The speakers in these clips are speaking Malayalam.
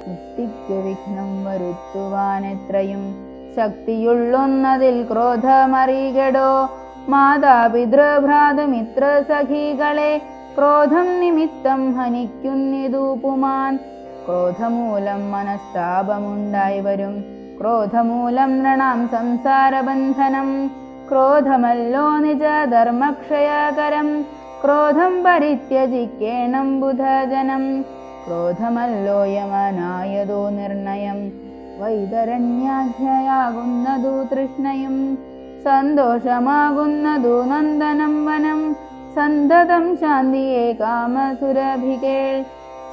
മുക്തിക്കു വിഘ്നം വരുത്തുവാനെത്രയും ശക്തിയുള്ളൊന്നതിൽ ക്രോധമറികടോ. മാതാപിതൃഭ്രാതൃമിത്ര സഖികളെ ക്രോധം നിമിത്തം ഹനിക്കുന്നിതു പുമാൻ. ക്രോധമൂലം മനസ്താപമുണ്ടായി വരും, ക്രോധമൂലം നൃണാം സംസാരബന്ധനം. ക്രോധമല്ലോ നിജധർമ്മക്ഷയകരം, ക്രോധം പരിത്യജിക്കേണം ബുധജനം. ക്രോധമല്ലോ യമനായതോ നിർണയം, വൈതരണ്യാഖ്യയാകുന്നതു തൃഷ്ണയും. സന്തോഷമാകുന്നതു നന്ദനം വനം, സന്തതം ശാന്തിയെ കാമസുരഭികേൾ.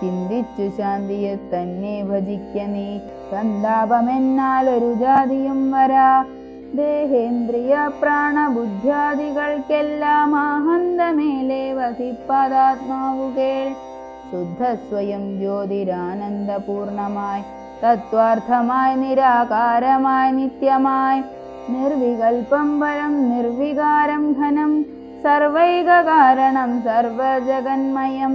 ചിന്തിച്ചു ശാന്തിയെ തന്നെ ഭജിക്ക നീ, സന്താപമെന്നാലൊരു ജാതിയും വരാ. ദേഹേന്ദ്രിയ പ്രാണബുദ്ധ്യാദികൾക്കെല്ലാം ആഹന്തമേലെ വസിപ്പതാത്മാവു കേൾ. ശുദ്ധസ്വയം ജ്യോതിരാനന്ദപൂർണമായി, തത്വാർത്ഥമായി നിരാകാരമായി നിത്യമായി. നിർവികൽപം പരം നിർവികാരം ഘനം, സർവൈക കാരണം സർവജഗന്മയം.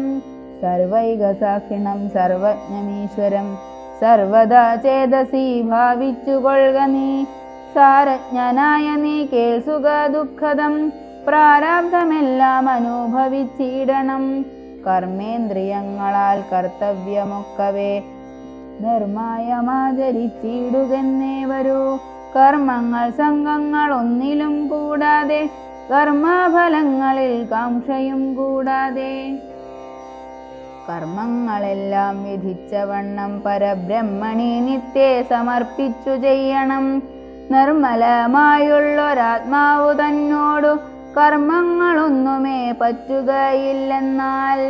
സർവൈക സാക്ഷിണം സർവജ്ഞമീശ്വരം, സർവദാ ചേതസി ഭാവിച്ചുകൊള്ളുക നീ. സാരജ്ഞനായ നീ കേൾ സുഖ ദുഃഖദം, പ്രാരബ്ധമെല്ലാം അനുഭവിച്ചിടണം. കർമ്മേന്ദ്രിയങ്ങളാൽ കർത്തവ്യമൊക്കവേ നിർമായമാചരിച്ചിടുകെന്നേ വരൂ. കർമ്മങ്ങൾ സംഘങ്ങൾ ഒന്നിലും കൂടാതെ, കർമ്മഫലങ്ങളിൽ കാംക്ഷയും കൂടാതെ. കർമ്മങ്ങളെല്ലാം വിധിച്ചവണ്ണം പരബ്രഹ്മണി നിത്യേ സമർപ്പിച്ചു ചെയ്യണം. നിർമ്മലമായുള്ളൊരാത്മാവു തന്നോടു കർമ്മങ്ങളൊന്നുമേ പറ്റുകയില്ലെന്നാൽ.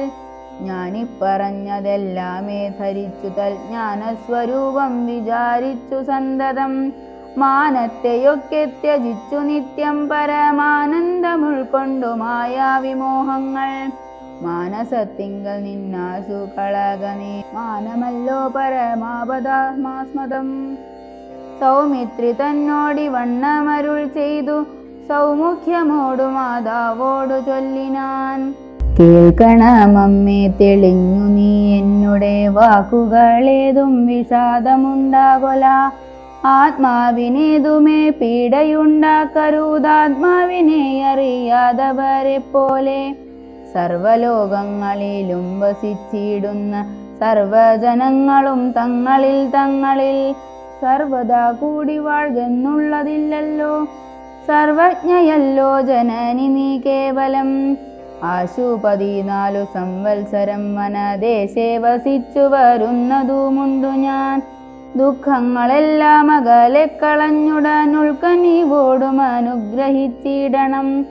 ഞാനിപ്പറഞ്ഞതെല്ലാമേ ധരിച്ചു തൽജ്ഞാനസ്വരൂപം വിചാരിച്ചു സന്തതം. മാനത്തെയൊക്കെ ത്യജിച്ചു നിത്യം പരമാനന്ദമുൾക്കൊണ്ടു മായാവിമോഹങ്ങൾ. മാനസത്തിങ്കൽ നിന്നാസു കളകനീ, മാനമല്ലോ പരമാപദമാസ്മദം. സൗമിത്രി തന്നോടി വണ്ണമരുൾ ചെയ്തു, സൗമുഖ്യമോടു മാതാവോടു ചൊല്ലിനാൻ. കേൾക്കണമമ്മേ തെളിഞ്ഞു നീ എന്നുടെ വാക്കുകളേതും വിഷാദമുണ്ടാകൊല. ആത്മാവിനേതുമേ പീഡയുണ്ടാക്കരുതാത്മാവിനെ അറിയാതവരെ പോലെ. സർവലോകങ്ങളിലും വസിച്ചിടുന്ന സർവജനങ്ങളും തങ്ങളിൽ തങ്ങളിൽ സർവദാ കൂടി വാഴ്കെന്നുള്ളതില്ലല്ലോ. സർവജ്ഞയല്ലോ ജനനി നീ കേവലം. ആശു 14 സംവത്സരം വനദേശേ വസിച്ചു വരുന്നതുമുണ്ടു ഞാൻ. ദുഃഖങ്ങളെല്ലാം അകലെ കളഞ്ഞുടൻ ഉൾക്കനീവോടും അനുഗ്രഹിച്ചിടണം.